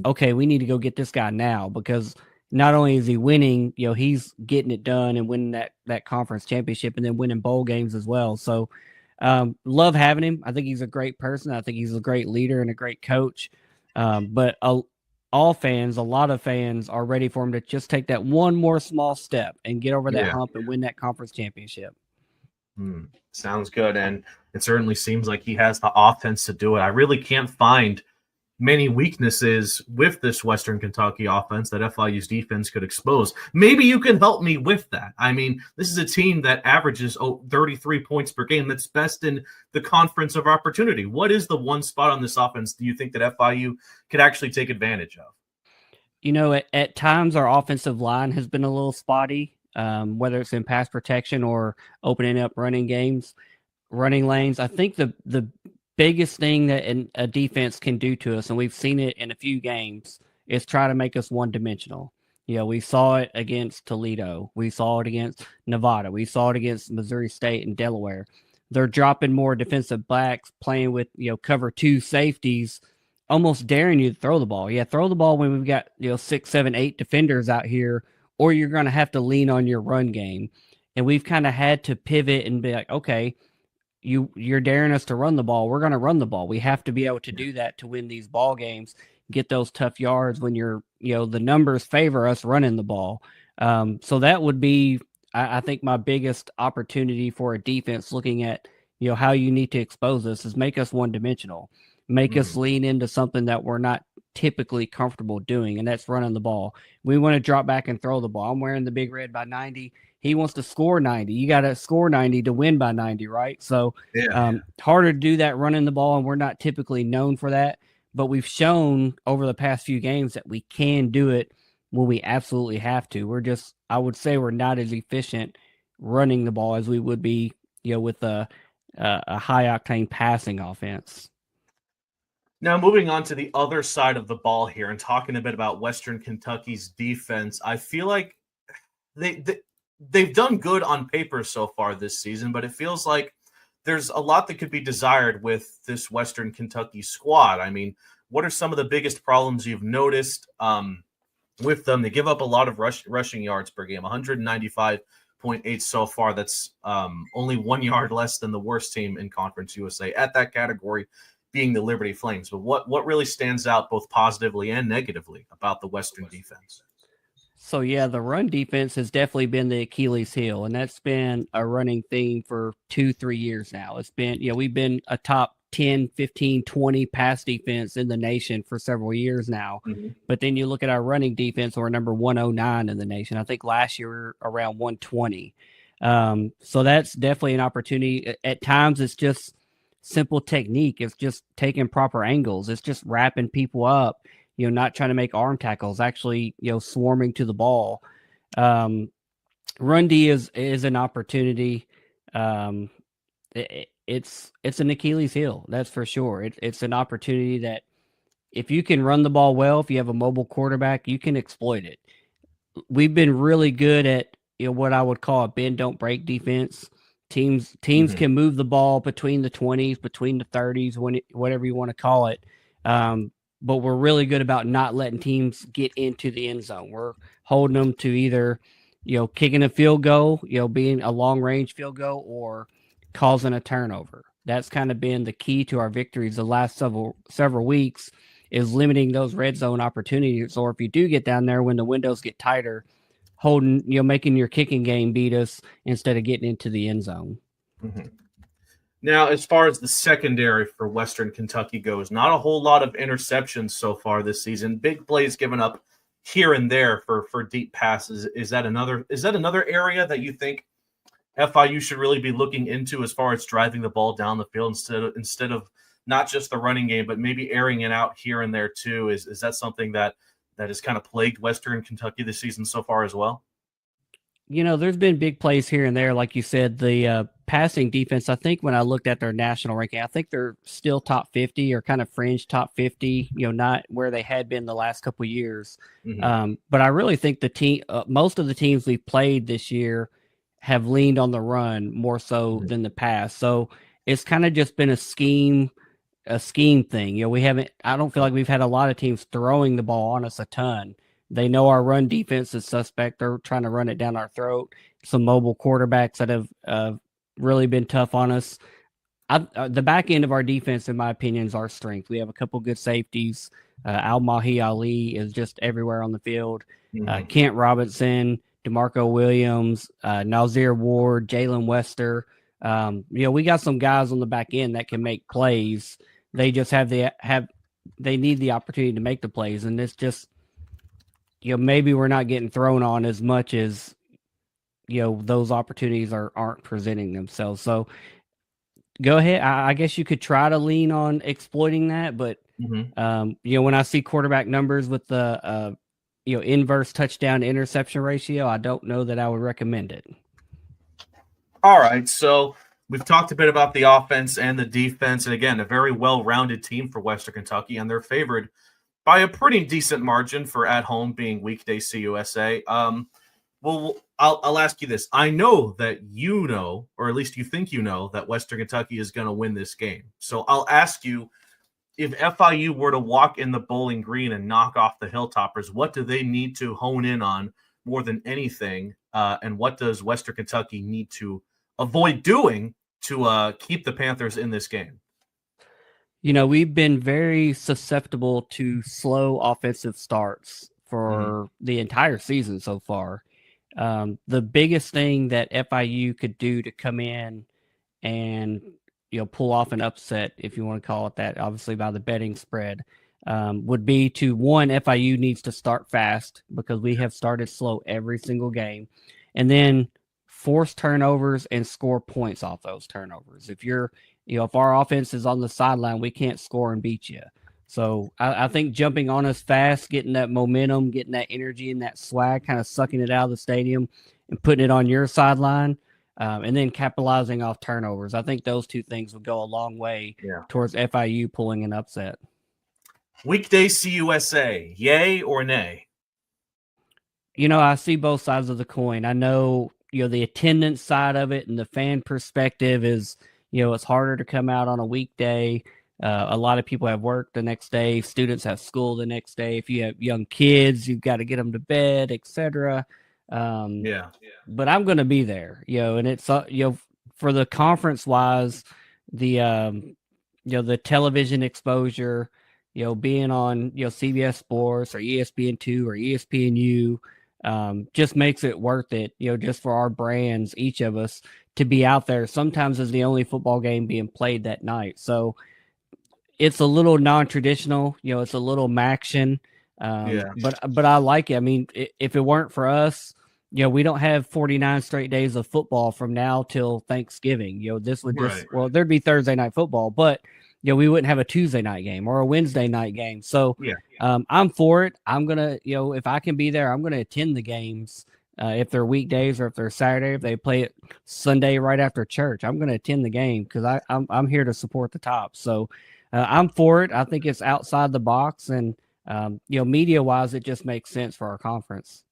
okay, we need to go get this guy now, because not only is he winning, he's getting it done and winning that conference championship and then winning bowl games as well. So love having him. I think he's a great person. I think he's a great leader and a great coach. But a lot of fans are ready for him to just take that one more small step and get over that hump and win that conference championship. Sounds good. And it certainly seems like he has the offense to do it. I really can't find many weaknesses with this Western Kentucky offense that FIU's defense could expose. Maybe you can help me with that. I mean, this is a team that averages 33 points per game. That's best in the Conference of Opportunity. What is the one spot on this offense do you think that FIU could actually take advantage of? At times our offensive line has been a little spotty, whether it's in pass protection or opening up running lanes. I think the biggest thing that a defense can do to us, and we've seen it in a few games, is try to make us one-dimensional. We saw it against Toledo. We saw it against Nevada. We saw it against Missouri State and Delaware. They're dropping more defensive backs, playing with, cover 2 safeties, almost daring you to throw the ball. Throw the ball when we've got, 6, 7, 8 defenders out here, or you're going to have to lean on your run game. And we've kind of had to pivot and be like, okay, you're daring us to run the ball. We're going to run the ball. We have to be able to do that to win these ball games, get those tough yards when the numbers favor us running the ball. So that would be, I think, my biggest opportunity for a defense looking at, how you need to expose us is make us one-dimensional, make us lean into something that we're not typically comfortable doing, and that's running the ball. We want to drop back and throw the ball. I'm wearing the Big Red by 90. He wants to score 90. You got to score 90 to win by 90, right? So harder to do that running the ball, and we're not typically known for that. But we've shown over the past few games that we can do it when we absolutely have to. I would say we're not as efficient running the ball as we would be, with a high-octane passing offense. Now, moving on to the other side of the ball here and talking a bit about Western Kentucky's defense, I feel like they've done good on paper so far this season, but it feels like there's a lot that could be desired with this Western Kentucky squad. I mean, what are some of the biggest problems you've noticed with them? They give up a lot of rushing yards per game, 195.8 so far. That's only 1 yard less than the worst team in Conference USA at that category, being the Liberty Flames. But what really stands out both positively and negatively about the Western defense? So, the run defense has definitely been the Achilles heel, and that's been a running theme for 2-3 years now. It's been, we've been a top 10, 15, 20 pass defense in the nation for several years now. But then you look at our running defense, we're number 109 in the nation. I think last year we were around 120. So that's definitely an opportunity. At times, it's just simple technique. It's just taking proper angles. It's just wrapping people up, not trying to make arm tackles, actually, swarming to the ball. Run D is an opportunity. It's an Achilles heel, that's for sure. It's an opportunity that if you can run the ball well, if you have a mobile quarterback, you can exploit it. We've been really good at what I would call a bend don't break defense. Teams can move the ball between the 20s, between the 30s, whatever you want to call it. But we're really good about not letting teams get into the end zone. We're holding them to either kicking a field goal, being a long range field goal, or causing a turnover. That's kind of been the key to our victories the last several weeks, is limiting those red zone opportunities. Or if you do get down there when the windows get tighter, making your kicking game beat us instead of getting into the end zone. Mm-hmm. Now, as far as the secondary for Western Kentucky goes, not a whole lot of interceptions so far this season. Big plays given up here and there for deep passes. Is that another area that you think FIU should really be looking into as far as driving the ball down the field instead of not just the running game, but maybe airing it out here and there too? Is that something that has kind of plagued Western Kentucky this season so far as well? There's been big plays here and there. Like you said, the passing defense, I think when I looked at their national ranking, I think they're still top 50 or kind of fringe top 50, not where they had been the last couple of years. Mm-hmm. But I really think most of the teams we've played this year have leaned on the run more so than the pass. So it's kind of just been a scheme thing. I don't feel like we've had a lot of teams throwing the ball on us a ton. They know our run defense is suspect. They're trying to run it down our throat. Some mobile quarterbacks that have really been tough on us. The back end of our defense, in my opinion, is our strength. We have a couple good safeties. Al-Mahi Ali is just everywhere on the field. Mm-hmm. Kent Robinson, DeMarco Williams, Nazir Ward, Jalen Wester. We got some guys on the back end that can make plays. They just they need the opportunity to make the plays, and it's just maybe we're not getting thrown on as much as those opportunities aren't presenting themselves. So go ahead. I guess you could try to lean on exploiting that, but when I see quarterback numbers with the inverse touchdown to interception ratio, I don't know that I would recommend it. All right, so we've talked a bit about the offense and the defense, and again, a very well-rounded team for Western Kentucky, and they're favored by a pretty decent margin for at home being weekday CUSA. Well, I'll ask you this. I know that or at least you think that Western Kentucky is going to win this game. So I'll ask you, if FIU were to walk in the Bowling Green and knock off the Hilltoppers, what do they need to hone in on more than anything? And what does Western Kentucky need to avoid doing to keep the Panthers in this game? We've been very susceptible to slow offensive starts for the entire season so far. The biggest thing that FIU could do to come in and pull off an upset, if you want to call it that, obviously by the betting spread, would be to, one, FIU needs to start fast because we have started slow every single game, and then force turnovers and score points off those turnovers. If our offense is on the sideline, we can't score and beat you. So I think jumping on us fast, getting that momentum, getting that energy and that swag, kind of sucking it out of the stadium and putting it on your sideline, and then capitalizing off turnovers. I think those two things would go a long way towards FIU pulling an upset. Weekday CUSA, yay or nay? I see both sides of the coin. I know, the attendance side of it and the fan perspective is, it's harder to come out on a weekday. A lot of people have work the next day. Students have school the next day. If you have young kids, you've got to get them to bed, etc. But I'm going to be there, and it's, for the conference wise, the television exposure, being on, CBS Sports or ESPN2 or ESPNU, just makes it worth it, just for our brands, each of us, to be out there sometimes as the only football game being played that night. So it's a little non-traditional, it's a little Maction, but I like it. I mean, if it weren't for us, we don't have 49 straight days of football from now till Thanksgiving. This would just, Right. there'd be Thursday night football, but, we wouldn't have a Tuesday night game or a Wednesday night game. So Yeah. I'm for it. I'm going to, if I can be there, I'm going to attend the games. If they're weekdays or if they're Saturday, if they play it Sunday right after church, I'm going to attend the game because I'm here to support the top. So I'm for it. I think it's outside the box, and media wise, it just makes sense for our conference.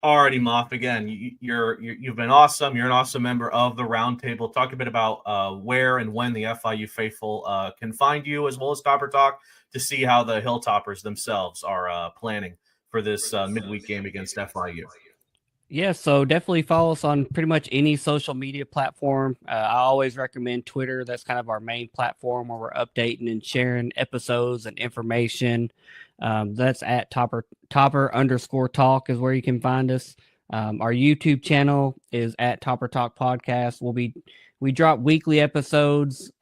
Alrighty, Moff. Again, you've been awesome. You're an awesome member of the roundtable. Talk a bit about where and when the FIU faithful can find you, as well as Topper Talk, to see how the Hilltoppers themselves are planning for this midweek game against FIU. Yeah, so definitely follow us on pretty much any social media platform. I always recommend Twitter. That's kind of our main platform where we're updating and sharing episodes and information. That's at Topper_talk is where you can find us. Our YouTube channel is at Topper Talk Podcast. We drop weekly episodes,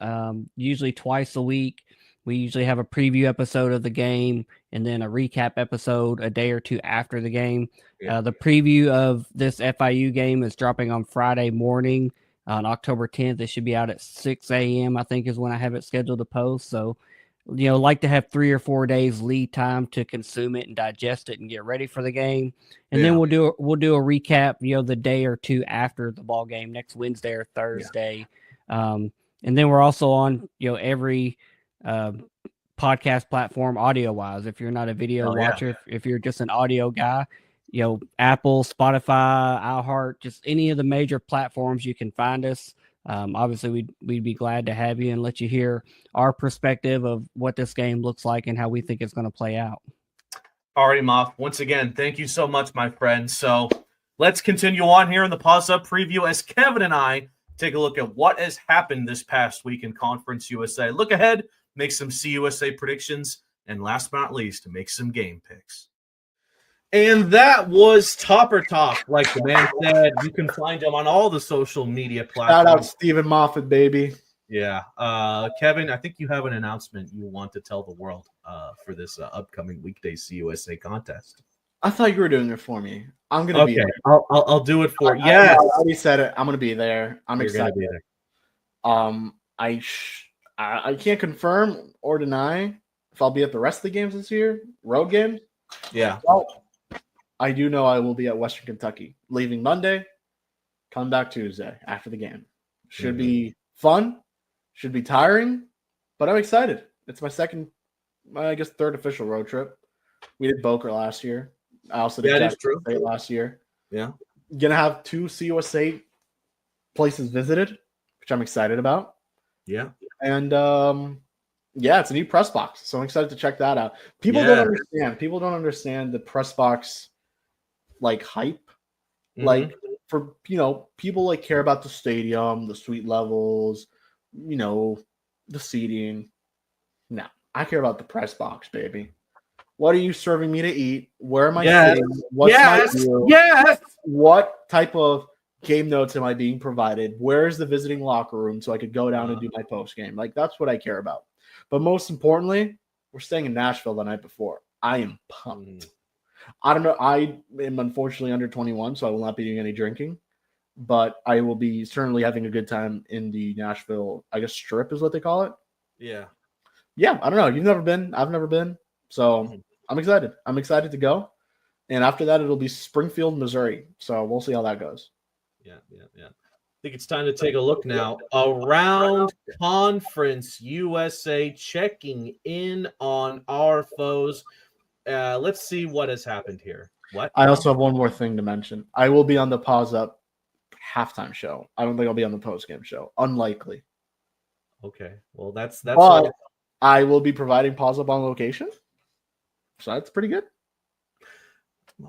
usually twice a week. We usually have a preview episode of the game and then a recap episode a day or two after the game. The preview of this FIU game is dropping on Friday morning on October 10th. It should be out at 6 a.m., I think, is when I have it scheduled to post. So, like to have 3 or 4 days lead time to consume it and digest it and get ready for the game. And then we'll do a recap, the day or two after the ball game next Wednesday or Thursday. And then we're also on, every podcast platform audio wise. If you're not a video watcher, if you're just an audio guy, Apple, Spotify, iHeart, just any of the major platforms you can find us. Obviously we'd be glad to have you and let you hear our perspective of what this game looks like and how we think it's going to play out. All right, Moff. Once again, thank you so much, my friend. So let's continue on here in the Paws Up preview as Kevin and I take a look at what has happened this past week in Conference USA. Look ahead, make some CUSA predictions, and last but not least, make some game picks. And that was Topper Talk. Like the man said, you can find him on all the social media platforms. Shout out Stephen Moffat, baby. Yeah. Kevin, I think you have an announcement you want to tell the world for this upcoming weekday CUSA contest. I thought you were doing it for me. I'm going to be there. I'll do it for you. Yes. I already said it. I'm going to be there. I'm excited. Be there. I can't confirm or deny if I'll be at the rest of the games this year, road games. Yeah. Well, I do know I will be at Western Kentucky, leaving Monday, coming back Tuesday after the game. Should be fun, should be tiring, but I'm excited. It's my third official road trip. We did Boca last year. I also did Jackson State last year. Yeah. Gonna have 2 CUSA places visited, which I'm excited about. Yeah. And it's a new press box, so I'm excited to check that out. People don't understand the press box hype. Mm-hmm. For people care about the stadium, the suite levels, the seating. No, I care about the press box, baby. What are you serving me to eat? Where am I sitting? What's my view? Yes. What type of game notes am I being provided? Where's the visiting locker room so I could go down and do my post game? That's what I care about. But most importantly, we're staying in Nashville the night before. I am pumped. I don't know. I am unfortunately under 21, so I will not be doing any drinking. But I will be certainly having a good time in the Nashville, I guess, Strip is what they call it. Yeah. Yeah, I don't know. You've never been. I've never been. So I'm excited. I'm excited to go. And after that, it'll be Springfield, Missouri. So we'll see how that goes. Yeah. I think it's time to take a look now around Conference USA, checking in on our foes. Let's see what has happened here. What? I also have one more thing to mention. I will be on the Paws Up halftime show. I don't think I'll be on the post-game show. Unlikely. Okay. Well, that's but I will be providing Paws Up on location. So that's pretty good.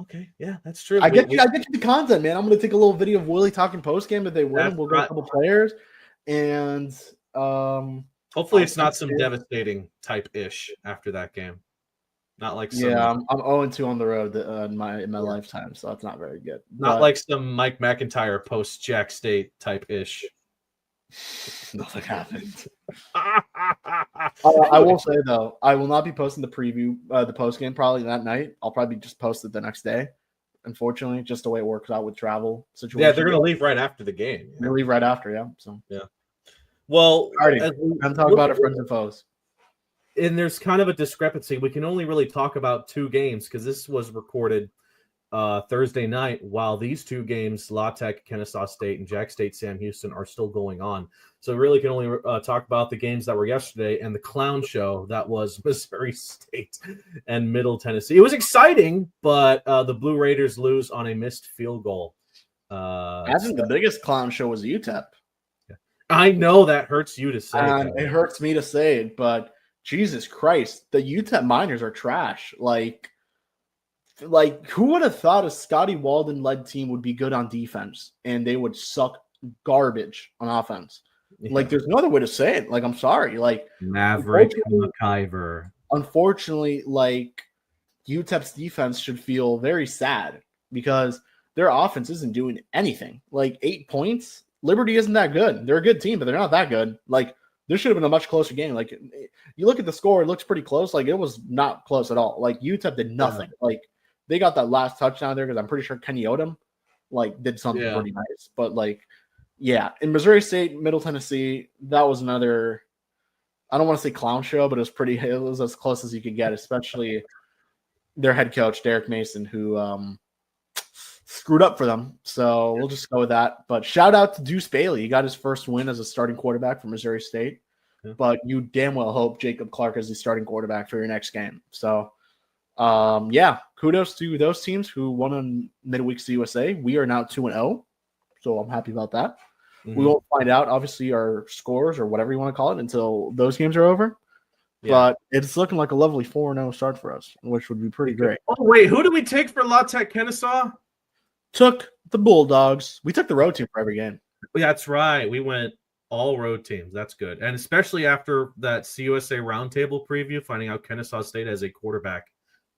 Okay, yeah, that's true. I get you the content, man. I'm going to take a little video of Willie talking post game if they win. We'll get a couple players, and hopefully it's not some devastating type ish after that game. Not like some, I'm 0-2 on the road in my lifetime, so that's not very good. Not like some Mike McIntyre post Jack State type ish. Nothing happened. I will say though, I will not be posting the preview, the post game probably that night. I'll probably just post it the next day. unfortunately, just the way it works out with travel situation. Yeah, they're going to leave right after the game. They leave right after, yeah. So, Well, alrighty, as we time to talk look about at- our friends and foes. and there's kind of a discrepancy. We can only really talk about 2 games because this was recorded Thursday night, while these 2 games, La Tech, Kennesaw State, and Jack State, Sam Houston, are still going on. So we really can only talk about the games that were yesterday and the clown show that was Missouri State and Middle Tennessee. It was exciting, but the Blue Raiders lose on a missed field goal. I think the biggest clown show was UTEP. I know that hurts you to say. It hurts me to say it, but Jesus Christ, the UTEP Miners are trash. Like who would have thought a Scotty Walden led team would be good on defense and they would suck garbage on offense? Yeah. Like, there's no other way to say it. Like, I'm sorry. Like, Maverick McIver. Unfortunately, like, UTEP's defense should feel very sad because their offense isn't doing anything. Like, 8 points. Liberty isn't that good. They're a good team, but they're not that good. Like, this should have been a much closer game. Like, you look at the score, it looks pretty close. Like, it was not close at all. Like, UTEP did nothing. Like, they got that last touchdown there because I'm pretty sure Kenny Odom, like, did something pretty nice. But, like, yeah, in Missouri State, Middle Tennessee, that was another, I don't want to say clown show, but it was as close as you could get, especially their head coach, Derek Mason, who screwed up for them. So we'll just go with that. But shout out to Deuce Bailey. He got his first win as a starting quarterback for Missouri State. Yeah. But you damn well hope Jacob Clark is the starting quarterback for your next game. So, yeah, kudos to those teams who won on Midweek CUSA. We are now 2-0. So I'm happy about that. Mm-hmm. We won't find out, obviously, our scores or whatever you want to call it until those games are over. Yeah. But it's looking like a lovely 4-0 start for us, which would be pretty great. Oh, wait, who do we take for La Tech Kennesaw? Took the Bulldogs. We took the road team for every game. Yeah, that's right. We went all road teams. That's good. And especially after that CUSA roundtable preview, finding out Kennesaw State has a quarterback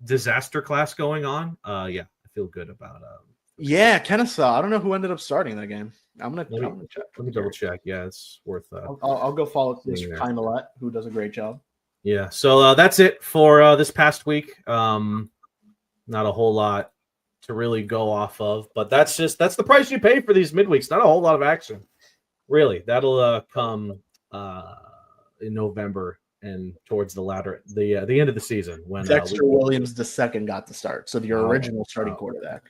disaster class going on. Yeah, I feel good about yeah, Kennesaw. I don't know who ended up starting that game. I'm gonna check. Let me double check. Yeah, it's worth I'll go follow Mr. Kindlet, who does a great job. Yeah. So that's it for this past week. Not a whole lot to really go off of, but that's the price you pay for these midweeks. Not a whole lot of action, really. That'll come in November and towards the end of the season when Dexter Williams II got to start. So your original starting quarterback.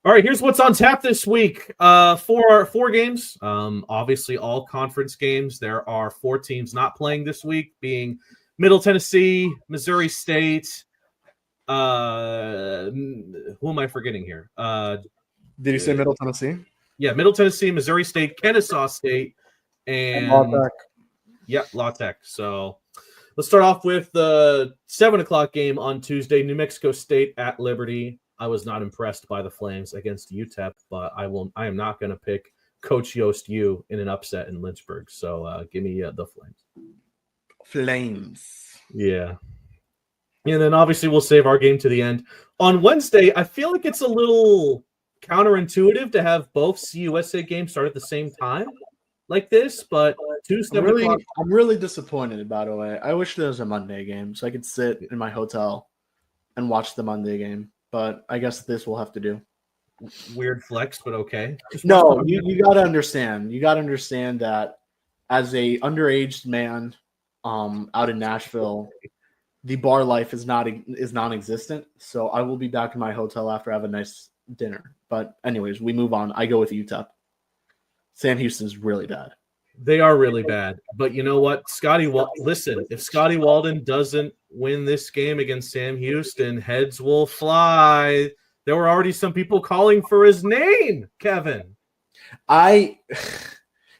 All right, here's what's on tap this week. For 4 games, obviously all conference games. There are 4 teams not playing this week, being Middle Tennessee, Missouri State. Who am I forgetting here? Did you say Middle Tennessee? Yeah, Middle Tennessee, Missouri State, Kennesaw State, and La Tech. Yeah, La Tech. So let's start off with the 7:00 game on Tuesday. New Mexico State at Liberty. I was not impressed by the Flames against UTEP, but I am not going to pick Coach Yost U in an upset in Lynchburg. So give me the Flames. Flames. Yeah. And then obviously we'll save our game to the end. On Wednesday, I feel like it's a little counterintuitive to have both CUSA games start at the same time like this, but 7 o'clock. I'm really disappointed, by the way. I wish there was a Monday game so I could sit in my hotel and watch the Monday game, but I guess this will have to do. Weird flex, but okay. No, you got to understand. You got to understand that as a underage man out in Nashville, the bar life is non-existent. So I will be back in my hotel after I have a nice dinner. But anyways, we move on. I go with UTEP. Sam Houston's really bad. They are really bad. But you know what? Listen, if Scotty Walden doesn't win this game against Sam Houston, heads will fly. There were already some people calling for his name, Kevin.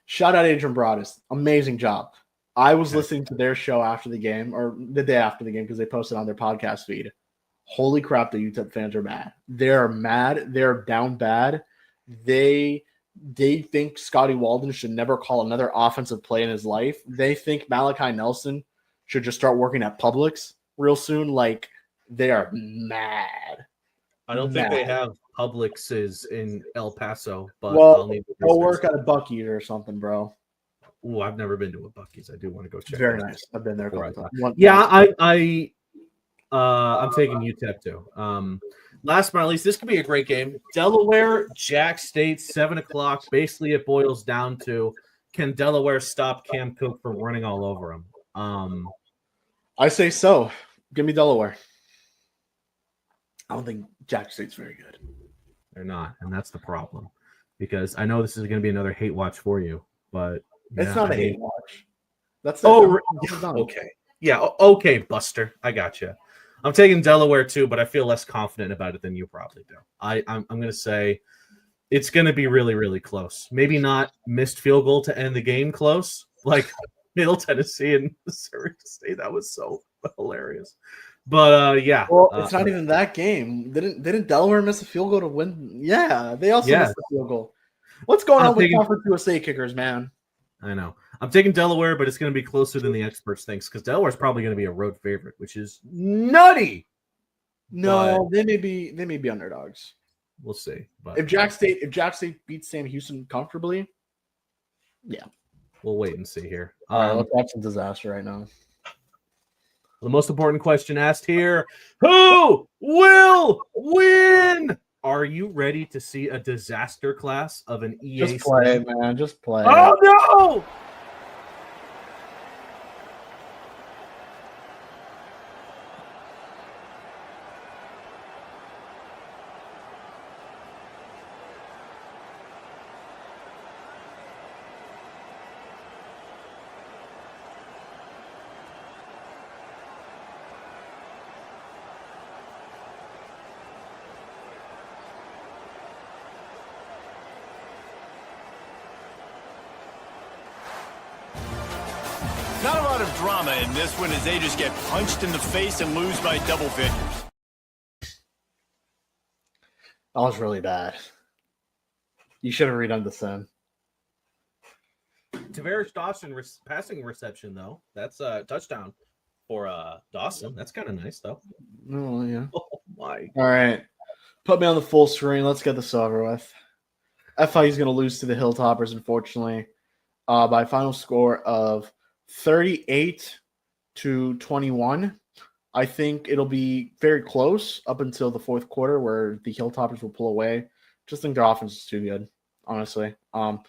Shout out Adrian Broadus. Amazing job. I was listening to their show after the game, or the day after the game, because they posted on their podcast feed. Holy crap, the UTEP fans are mad. They're mad. They're down bad. They think Scotty Walden should never call another offensive play in his life. They think Malachi Nelson should just start working at Publix real soon. Like, they are mad. I don't think they have Publixes in El Paso, but I'll go work at a Buc-ee's or something, bro. Oh, I've never been to a Buc-ee's. I do want to go check. Very nice. I've been there a couple times. Yeah, I'm taking UTEP too. last but not least, this could be a great game. Delaware, Jack State, 7 o'clock. Basically, it boils down to, can Delaware stop Cam Cook from running all over him? I say so. Give me Delaware. I don't think Jack State's very good. They're not, and that's the problem. Because I know this is going to be another hate watch for you, but It's not a hate watch. That's okay. Yeah, okay, Buster. I got you. I'm taking Delaware too, but I feel less confident about it than you probably do. I'm going to say it's going to be really, really close. Maybe not missed field goal to end the game close, like Middle Tennessee and Missouri State. That was so hilarious. But yeah. Well, it's not even that game. Didn't Delaware miss a field goal to win? Yeah, they also missed a field goal. What's going on with Conference USA kickers, man? I know. I'm taking Delaware, but it's going to be closer than the experts think because Delaware's probably going to be a road favorite, which is nutty. No, they may be underdogs. We'll see. But if Jack State beats Sam Houston comfortably, yeah, we'll wait and see here. All right, let's watch some disaster right now. The most important question asked here: who will win? Are you ready to see a disaster class of an EA? Just play, man. Just play. Oh no! Not a lot of drama in this one as they just get punched in the face and lose by double figures. That was really bad. You should have redone the sim. Tavares Dawson passing reception though. That's a touchdown for Dawson. That's kind of nice though. Oh yeah. Oh my. All right. Put me on the full screen. Let's get this over with. FIU is going to lose to the Hilltoppers, unfortunately, by a final score of 38-21. I think it'll be very close up until the fourth quarter where the Hilltoppers will pull away. Just think their offense is too good, honestly. I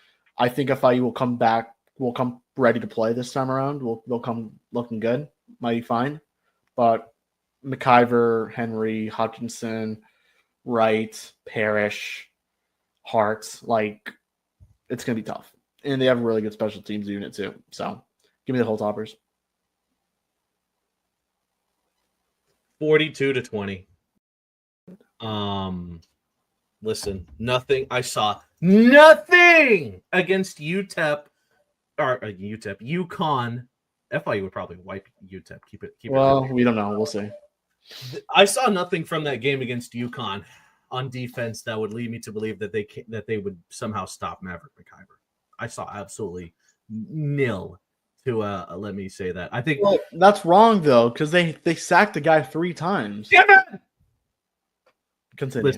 think FIU will come ready to play this time around. They'll come looking good, might be fine. But McIver, Henry, Hutchinson, Wright, Parrish, Hart, it's going to be tough. And they have a really good special teams unit too. So give me the Hilltoppers. 42-20. Listen, I saw nothing against UTEP or UConn. FIU would probably wipe UTEP. Keep it. Well, we don't know. We'll see. I saw nothing from that game against UConn on defense that would lead me to believe that they would somehow stop Maverick McIver. I saw absolutely nil to let me say that. I think that's wrong though, because they sacked the guy 3 times. Damn it! Continue.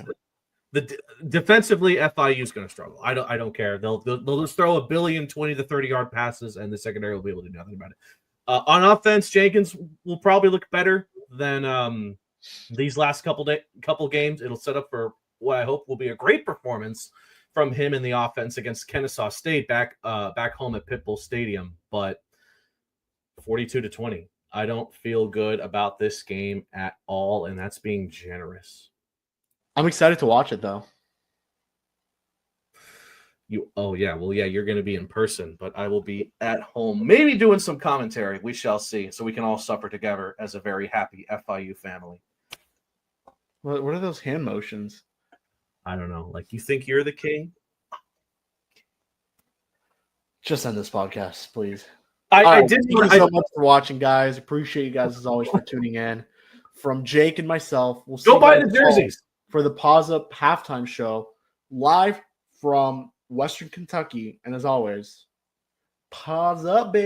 Listen, defensively, FIU is going to struggle. I don't care. They'll just throw a billion 20 to 30 yard passes, and the secondary will be able to do nothing about it. On offense, Jenkins will probably look better than these last couple games. It'll set up for what I hope will be a great performance from him in the offense against Kennesaw State back home at Pitbull Stadium. But 42-20, I don't feel good about this game at all, and that's being generous. I'm excited to watch it though. You're going to be in person, but I will be at home, maybe doing some commentary. We shall see, so we can all suffer together as a very happy FIU family. What are those hand motions? I don't know. Like, you think you're the king? Just end this podcast, please. Thank you so much for watching, guys. Appreciate you guys as always for tuning in. From Jake and myself, we'll see go buy the jerseys for the Paws Up halftime show live from Western Kentucky. And as always, Paws Up, baby.